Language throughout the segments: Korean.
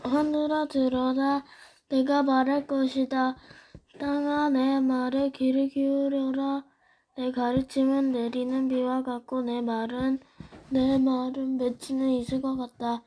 하늘아 들어라, 내가 말할 것이다. 땅아 내 말에 귀를 기울여라. 내 가르침은 내리는 비와 같고 내 말은 맺히는 이슬과 같다.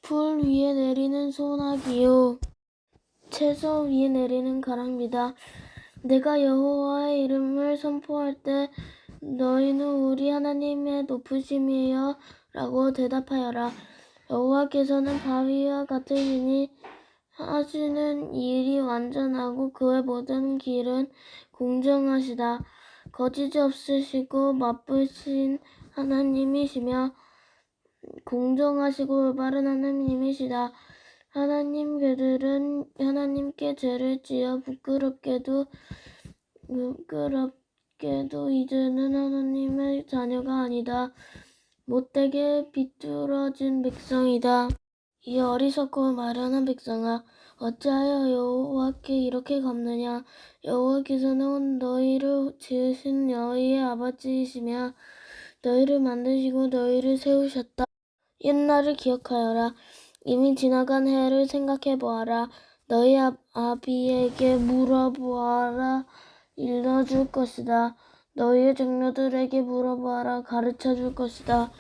풀 위에 내리는 소나기요, 채소 위에 내리는 가랑비다. 내가 여호와의 이름을 선포할 때 너희는 우리 하나님의 높으심이여 라고 대답하여라. 여호와께서는 바위와 같으시니 하시는 일이 완전하고 그의 모든 길은 공정하시다. 거짓이 없으시고 맞부신 하나님이시며 공정하시고 올바른 하나님이시다. 하나님께 죄를 지어 부끄럽게도 이제는 하나님의 자녀가 아니다. 못되게 비뚤어진 백성이다. 이 어리석고 마련한 백성아, 어찌하여 여호와께 이렇게 갚느냐. 여호와께서는 너희를 지으신 너희의 아버지이시며 너희를 만드시고 너희를 세우셨다. 옛날을 기억하여라. 이미 지나간 해를 생각해보아라. 너희 아비에게 물어보아라. 일러줄 것이다. 너희의 장로들에게 물어보아라. 가르쳐줄 것이다.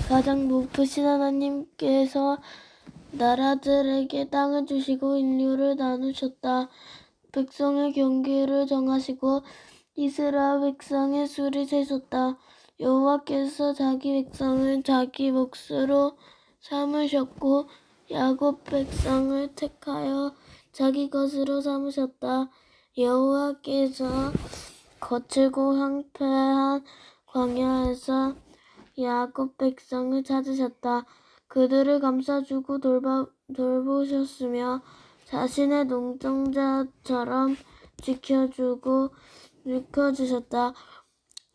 가장 높으신 하나님께서 나라들에게 땅을 주시고 인류를 나누셨다. 백성의 경계를 정하시고 이스라엘 백성의 수를 세셨다. 여호와께서 자기 백성을 자기 몫으로 삼으셨고 야곱 백성을 택하여 자기 것으로 삼으셨다. 여호와께서 거칠고 황폐한 광야에서 야곱 백성을 찾으셨다. 그들을 감싸주고 돌보셨으며 자신의 농정자처럼 지켜주셨다.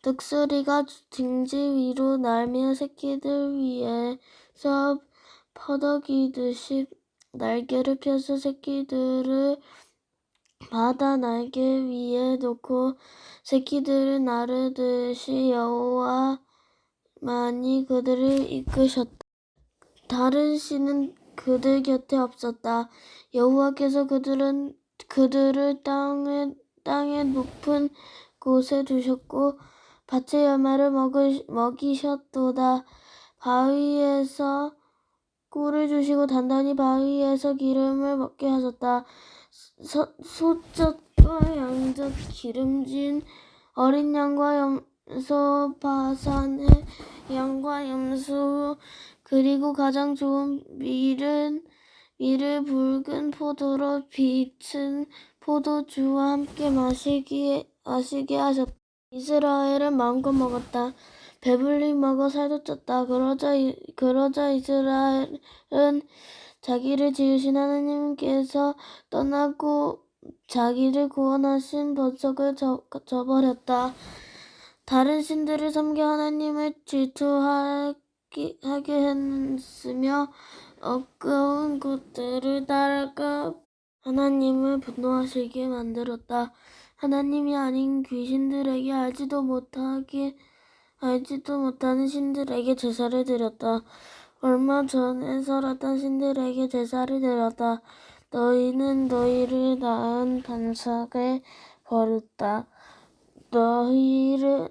독수리가 둥지 위로 날며 새끼들 위에서 퍼덕이듯이 날개를 펴서 새끼들을 바다 날개 위에 놓고 새끼들을 나르듯이 여호와만이 그들을 이끄셨다. 다른 신은 그들 곁에 없었다. 여호와께서 그들을 땅의 높은 곳에 두셨고 밭의 열매를 먹이셨도다. 바위에서 꿀을 주시고 단단히 바위에서 기름을 먹게 하셨다. 소젖과 양젖 기름진 어린 양과 염소, 바산의 양과 염소, 그리고 가장 좋은 밀을 붉은 포도로 비친 포도주와 함께 마시게 하셨다. 이스라엘은 마음껏 먹었다. 배불리 먹어 살도 쪘다. 그러자 이스라엘은 자기를 지으신 하나님께서 떠나고 자기를 구원하신 법석을 저버렸다. 다른 신들을 섬겨 하나님을 질투하게 했으며 어두운 곳들을 따라가 하나님을 분노하시게 만들었다. 하나님이 아닌 귀신들에게 알지도 못하는 신들에게 제사를 드렸다. 얼마 전에 살았던 신들에게 제사를 드렸다. 너희는 너희를 낳은 반석을 버렸다. 너희를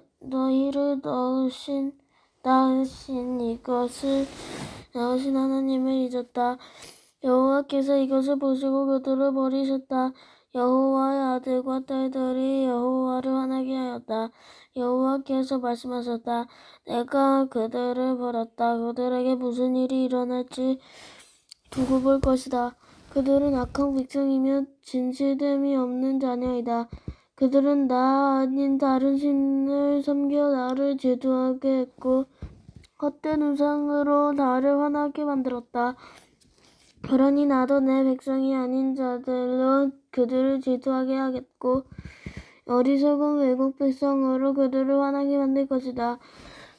낳으신 하나님을 잊었다. 여호와께서 이것을 보시고 그들을 버리셨다. 여호와의 아들과 딸들이 여호와를 화나게 하였다. 여호와께서 말씀하셨다. 내가 그들을 버렸다. 그들에게 무슨 일이 일어날지 두고 볼 것이다. 그들은 악한 백성이며 진실됨이 없는 자녀이다. 그들은 나 아닌 다른 신을 섬겨 나를 질투하게 했고 헛된 우상으로 나를 화나게 만들었다. 그러니 나도 내 백성이 아닌 자들로 그들을 질투하게 하겠고 어리석은 외국 백성으로 그들을 화나게 만들 것이다.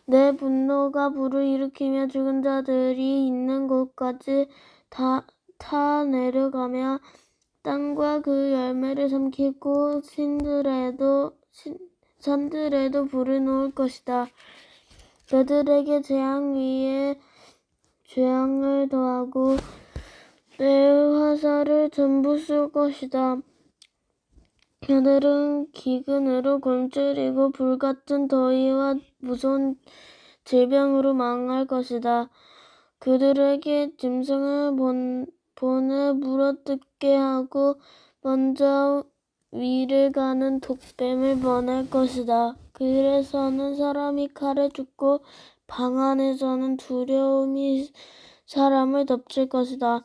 내 분노가 불을 일으키며 죽은 자들이 있는 곳까지 다 내려가며 땅과 그 열매를 삼키고 산들에도 불을 놓을 것이다. 그들에게 재앙 위에 재앙을 더하고 매의 화살을 전부 쏠 것이다. 그들은 기근으로 굶주리고 불같은 더위와 무서운 질병으로 망할 것이다. 그들에게 짐승을 본을 물어뜯게 하고 먼저 위를 가는 독뱀을 보낼 것이다. 길에서는 사람이 칼에 죽고 방 안에서는 두려움이 사람을 덮칠 것이다.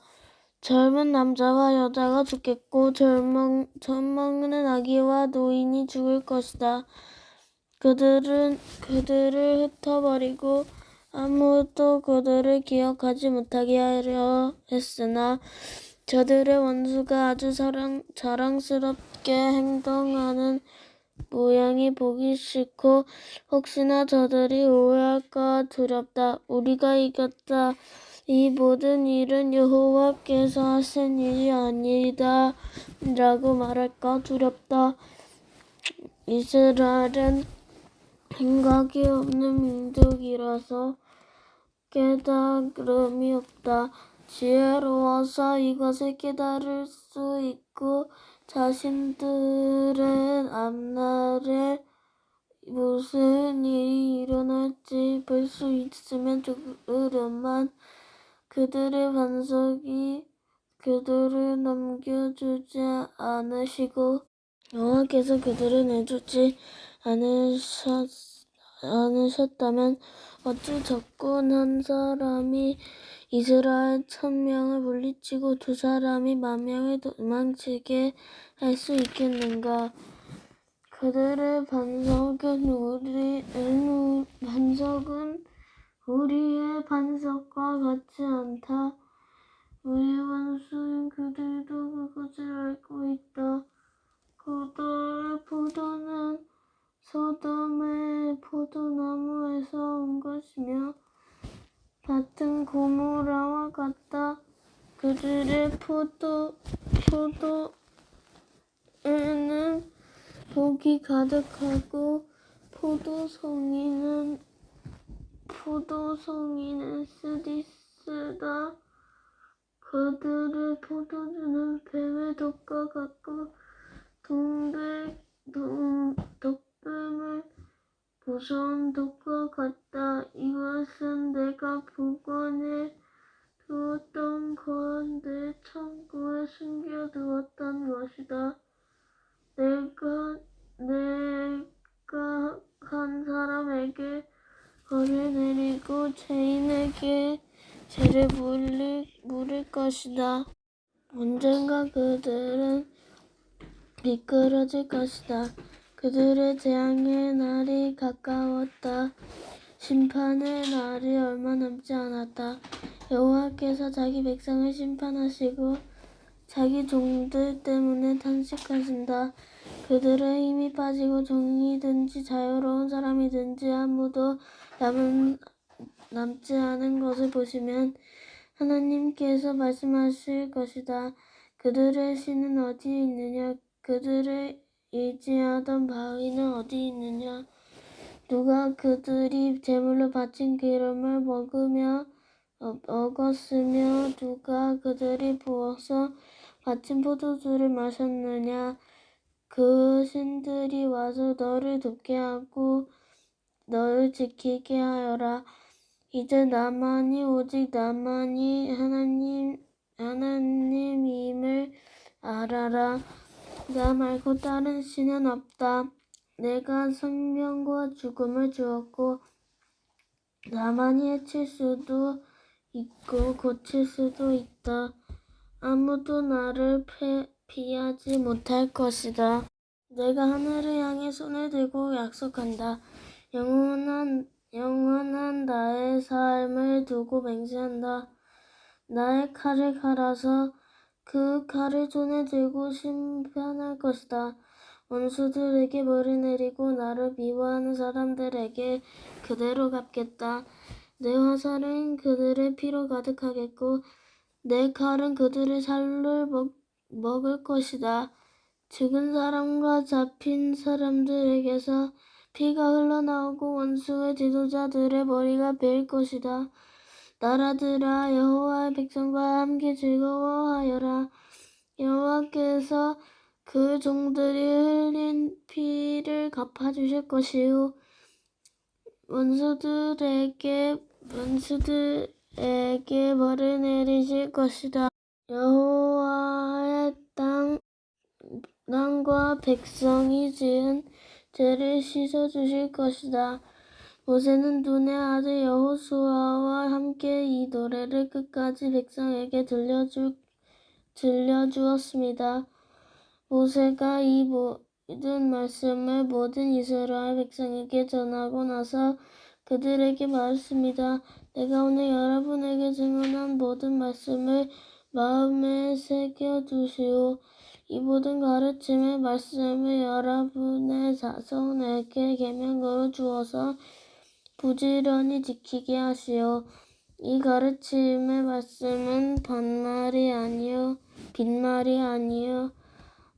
젊은 남자와 여자가 죽겠고 젖먹는 아기와 노인이 죽을 것이다. 그들을 흩어버리고 아무도 그들을 기억하지 못하게 하려 했으나 저들의 원수가 아주 자랑스럽게 행동하는 모양이 보기 싫고 혹시나 저들이 오해할까 두렵다. 우리가 이겼다. 이 모든 일은 여호와께서 하신 일이 아니다 라고 말할까 두렵다. 이스라엘은 생각이 없는 민족이라서 깨달음이 없다. 지혜로워서 이것을 깨달을 수 있고 자신들은 앞날에 무슨 일이 일어날지 볼 수 있으면 좋으련만 그들의 반석이 그들을 넘겨주지 않으시고 여호와께서 그들을 내주지 않으셨다면 어찌 적군 한 사람이 이스라엘 1000명을 물리치고 2사람이 10,000명을 도망치게 할 수 있겠는가? 그들의 반석은 우리의 반석과 같지 않다. 우리의 원수인 그들도 그것을 알고 있다. 그들의 포도는 소돔의 포도나무에서 온 것이며 밭은 고모라와 같다. 그들의 포도에는 복이 가득하고 포도송이는 쓰디쓰다. 그들의 포도주는 뱀의 독과 같고 독뱀의 무서운 독과 같다. 이것은 내가 보관해 두었던 것, 내 창고에 숨겨두었던 것이다. 내가 한 사람에게 벌을 내리고 죄인에게 죄를 물을 것이다. 언젠가 그들은 미끄러질 것이다. 그들의 재앙의 날이 가까웠다. 심판의 날이 얼마 남지 않았다. 여호와께서 자기 백성을 심판하시고 자기 종들 때문에 탄식하신다. 그들의 힘이 빠지고 종이든지 자유로운 사람이든지 아무도 남지 않은 것을 보시면 하나님께서 말씀하실 것이다. 그들의 신은 어디 있느냐? 그들을 의지하던 바위는 어디 있느냐? 누가 그들이 제물로 바친 기름을 먹었으며 누가 그들이 부어서 바친 포도주를 마셨느냐? 그 신들이 와서 너를 돕게 하고 너를 지키게 하여라. 이제 나만이 오직 나만이 하나님임을 알아라. 나 말고 다른 신은 없다. 내가 생명과 죽음을 주었고 나만이 해칠 수도 있고 고칠 수도 있다. 아무도 나를 피하지 못할 것이다. 내가 하늘을 향해 손을 들고 약속한다. 영원한 나의 삶을 두고 맹세한다. 나의 칼을 갈아서 그 칼을 손에 들고 심판할 것이다. 원수들에게 벌을 내리고 나를 미워하는 사람들에게 그대로 갚겠다. 내 화살은 그들의 피로 가득하겠고 내 칼은 그들의 살을 먹을 것이다. 죽은 사람과 잡힌 사람들에게서 피가 흘러나오고 원수의 지도자들의 머리가 베일 것이다. 나라들아 여호와의 백성과 함께 즐거워하여라. 여호와께서 그 종들이 흘린 피를 갚아주실 것이요 원수들에게 벌을 내리실 것이다. 여호와의 땅과 백성이 지은 죄를 씻어주실 것이다. 모세는 눈의 아들 여호수아와 함께 이 노래를 끝까지 백성에게 들려주었습니다. 모세가 이 모든 말씀을 모든 이스라엘 백성에게 전하고 나서 그들에게 말했습니다. 내가 오늘 여러분에게 증언한 모든 말씀을 마음에 새겨두시오. 이 모든 가르침의 말씀을 여러분의 자손에게 계명으로 주어서 부지런히 지키게 하시오. 이 가르침의 말씀은 빈말이 아니요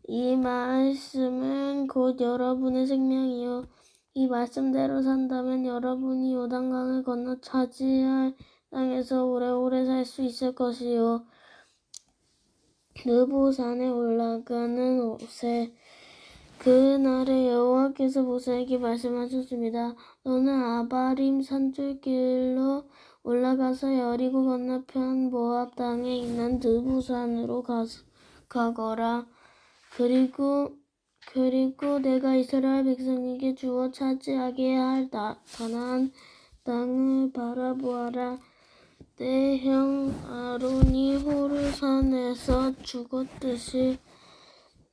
이 말씀은 곧 여러분의 생명이요 이 말씀대로 산다면 여러분이 요단강을 건너 차지할 땅에서 오래오래 살 수 있을 것이요. 느보산에 올라가는 모세. 그날에 여호와께서 모세에게 말씀하셨습니다. 너는 아바림 산줄길로 올라가서 여리고 건너편 모압 땅에 있는 느보산으로 가거라. 그리고 내가 이스라엘 백성에게 주어 차지하게 할 가나안 땅을 바라보아라. 내 형 아론이 호르산에서 죽었듯이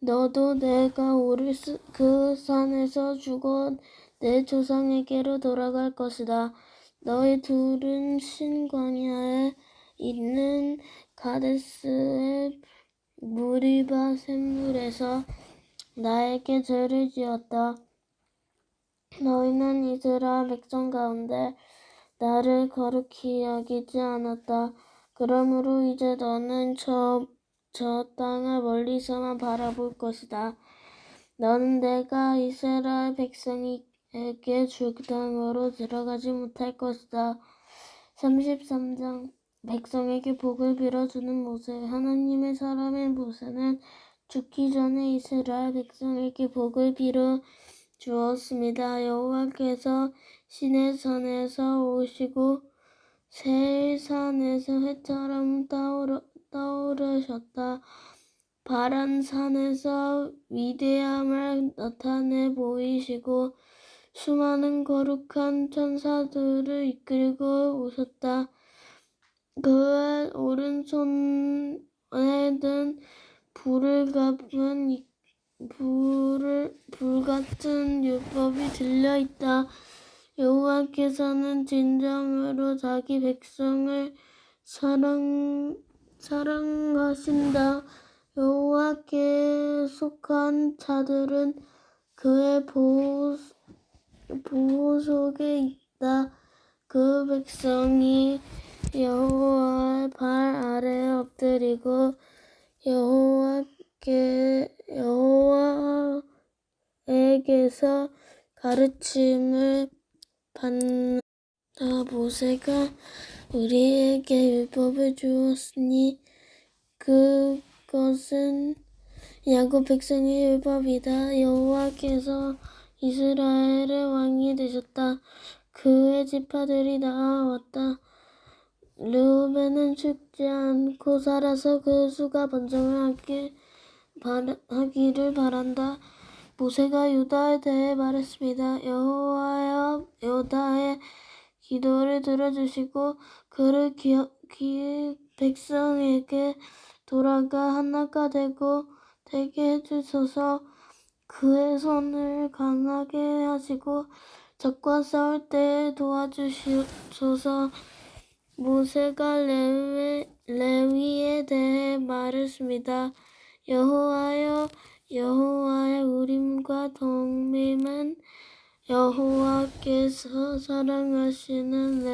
너도 내가 오를 그 산에서 죽어 내 조상에게로 돌아갈 것이다. 너희 둘은 신광야에 있는 가데스의 무리바 샘물에서 나에게 죄를 지었다. 너희는 이스라엘 백성 가운데 나를 거룩히 여기지 않았다. 그러므로 이제 너는 저 땅을 멀리서만 바라볼 것이다. 너는 내가 이스라엘 백성에게 줄 땅으로 들어가지 못할 것이다. 33장 백성에게 복을 빌어주는 모세. 하나님의 사람인 모세는 죽기 전에 이스라엘 백성에게 복을 빌어 주었습니다. 여호와께서 시내산에서 오시고 세일산에서 회처럼 떠오르셨다. 바란산에서 위대함을 나타내 보이시고 수많은 거룩한 천사들을 이끌고 오셨다. 그의 오른손에 든 불 같은 율법이 들려있다. 여호와께서는 진정으로 자기 백성을 사랑하신다. 여호와께 속한 자들은 그의 보호 속에 있다. 그 백성이 여호와의 발 아래에 엎드리고 여호와에게서 가르침을 받는다. 모세가 우리에게 율법을 주었으니 그것은 야곱 백성의 율법이다. 여호와께서 이스라엘의 왕이 되셨다. 그의 지파들이 나아왔다. 르우벤은 죽지 않고 살아서 그 수가 번성을 하기를 바란다. 모세가 유다에 대해 말했습니다. 여호와여, 유다의 기도를 들어주시고 그를 백성에게 돌아가 하나가 되게 해주소서. 그의 손을 강하게 하시고 적과 싸울 때 도와주시소서. 모세가 레위에 대해 말했습니다. 여호와여, 여호와의 우림과 동림은 여호와께서 사랑하시는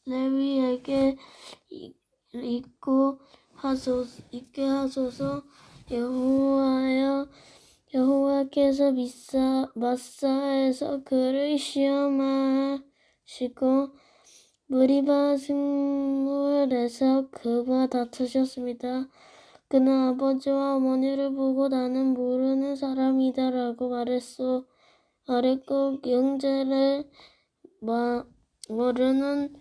레위에게 있게 하소서. 여호와여, 여호와께서 마사에서 그를 시험하시고 무리바 식물에서 그와 다투셨습니다. 그는 아버지와 어머니를 보고 나는 모르는 사람이다라고 말했고 형제를 모르는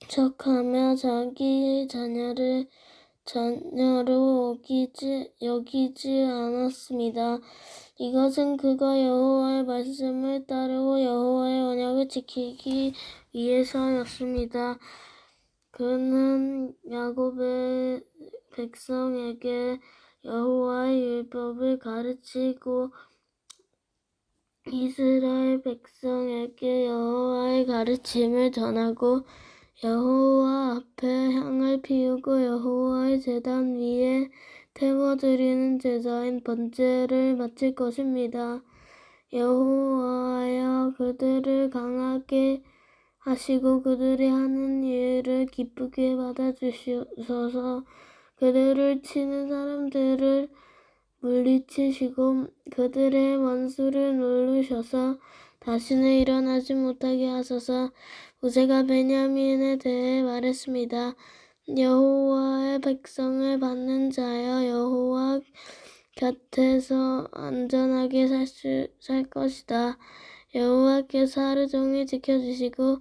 척하며 자기 자녀를 자녀로 여기지 않았습니다. 이것은 그가 여호와의 말씀을 따르고 여호와의 언약을 지키기 위해서였습니다. 그는 야곱의 백성에게 여호와의 율법을 가르치고 이스라엘 백성에게 여호와의 가르침을 전하고 여호와 앞에 향을 피우고 여호와의 제단 위에 태워드리는 제사인 번제를 바칠 것입니다. 여호와여 그들을 강하게 하시고 그들이 하는 일을 기쁘게 받아주시소서. 그들을 치는 사람들을 물리치시고 그들의 원수를 누르셔서 다시는 일어나지 못하게 하소서. 모세가 베냐민에 대해 말했습니다. 여호와의 백성을 받는 자여 여호와 곁에서 안전하게 살 것이다. 여호와께서 하루 종일 지켜주시고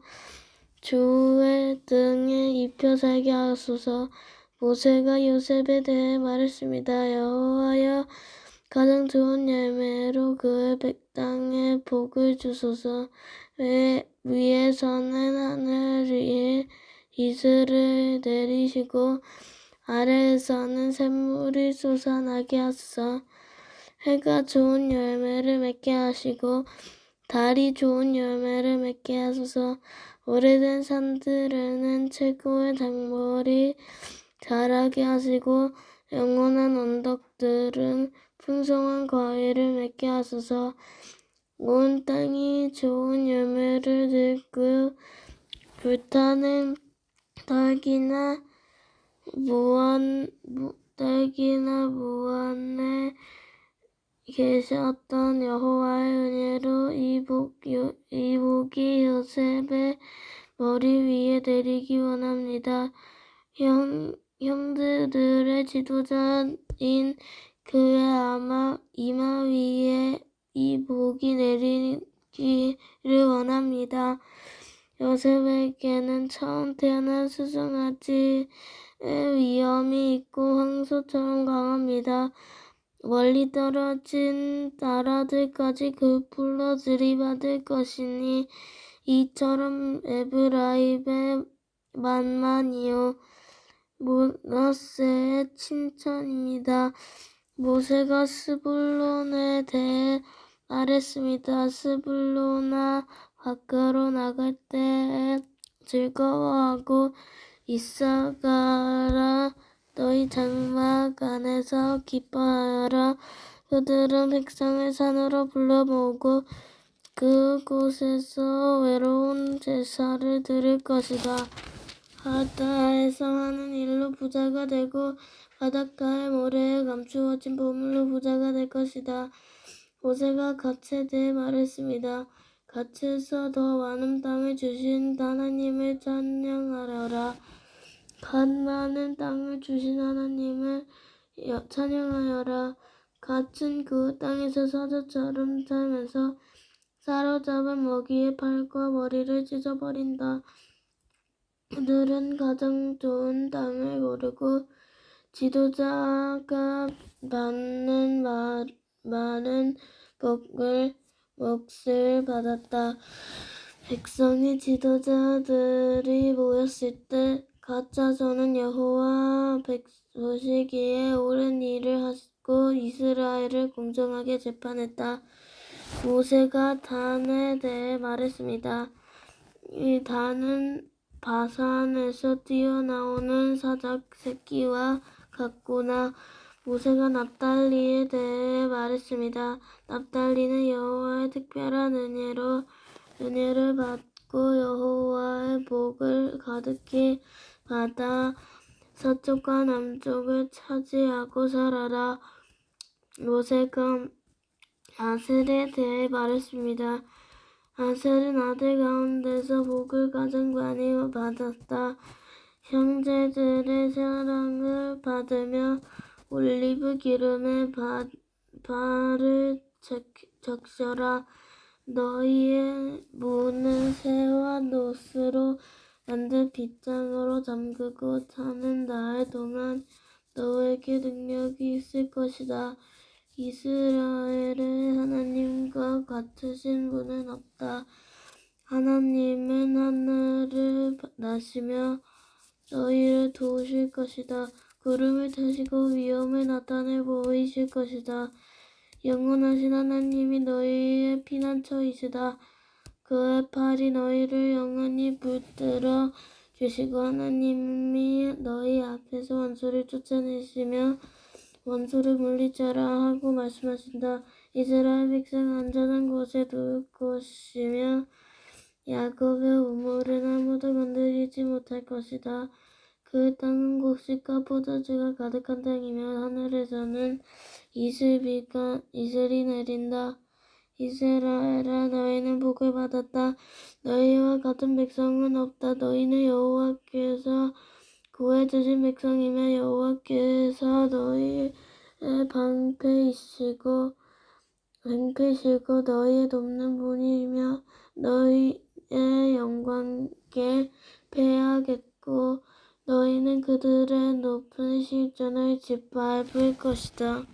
주의 등에 입혀 살게 하소서. 모세가 요셉에 대해 말했습니다. 여호와여 가장 좋은 열매로 그의 땅에 복을 주소서. 위에서는 하늘 위에 이슬을 내리시고 아래에서는 샘물이 솟아나게 하소서. 해가 좋은 열매를 맺게 하시고 달이 좋은 열매를 맺게 하소서. 오래된 산들에는 최고의 작물이 자라게 하시고 영원한 언덕들은 풍성한 과일을 맺게 하소서. 온 땅이 좋은 열매를 들고 불타는 딸기나 무안에 계셨던 여호와의 은혜로 이 복이 요셉의 머리 위에 내리기 원합니다. 형제들의 지도자인 그의 이마 위에 이 복이 내리기를 원합니다. 요셉에게는 처음 태어난 수송아지의 위엄이 있고 황소처럼 강합니다. 멀리 떨어진 나라들까지 그 불러 들이받을 것이니 이처럼 에브라임의 만만이요 모세의 칭찬입니다. 모세가 스불론에 대해 말했습니다. 스불론아 밖으로 나갈 때 즐거워하고 이사가라 너희 장막 안에서 기뻐하여라. 그들은 백성을 산으로 불러 모으고 그곳에서 외로운 제사를 드릴 것이다. 바다에서 하는 일로 부자가 되고 바닷가의 모래에 감추어진 보물로 부자가 될 것이다. 모세가 갓에 대해 말했습니다. 갓에서 더 많은 땅을 주신 하나님을 찬양하여라. 갓 많은 땅을 주신 하나님을 찬양하여라. 갓은 그 땅에서 사자처럼 살면서 사로잡은 먹이의 팔과 머리를 찢어버린다. 그들은 가장 좋은 땅을 모르고 지도자가 받는 많은 몫을 받았다. 백성의 지도자들이 모였을 때 갓 자손은 여호와 보시기에 옳은 일을 하고 이스라엘을 공정하게 재판했다. 모세가 단에 대해 말했습니다. 이 단은 바산에서 뛰어나오는 사자 새끼와 같구나. 모세가 납달리에 대해 말했습니다. 납달리는 여호와의 특별한 은혜를 받고 여호와의 복을 가득히 받아 서쪽과 남쪽을 차지하고 살아라. 모세가 아셀에 대해 말했습니다. 아셀은 아들 가운데서 복을 가장 많이 받았다. 형제들의 사랑을 받으며 올리브 기름에 발을 적셔라. 너희의 문은 새와 노스로 만든 빗장으로 잠그고 사는 날 동안 너에게 능력이 있을 것이다. 이스라엘의 하나님과 같으신 분은 없다. 하나님은 하늘을 나시며 너희를 도우실 것이다. 구름을 타시고 위험을 나타내 보이실 것이다. 영원하신 하나님이 너희의 피난처이시다. 그의 팔이 너희를 영원히 붙들어 주시고 하나님이 너희 앞에서 원수를 쫓아내시며 원수를 물리쳐라 하고 말씀하신다. 이스라엘 백성은 안전한 곳에 둘 것이며 야곱의 우물은 아무도 건드리지 못할 것이다. 그 땅은 곡식과 포도주가 가득한 땅이며 하늘에서는 이슬이 내린다. 이스라엘아, 너희는 복을 받았다. 너희와 같은 백성은 없다. 너희는 여호와께서 구해주신 백성이며 여호와께서 너희의 방패이시고 너희의 돕는 분이며 너희의 영광께 패하겠고 너희는 그들의 높은 실전을 짓밟을 것이다.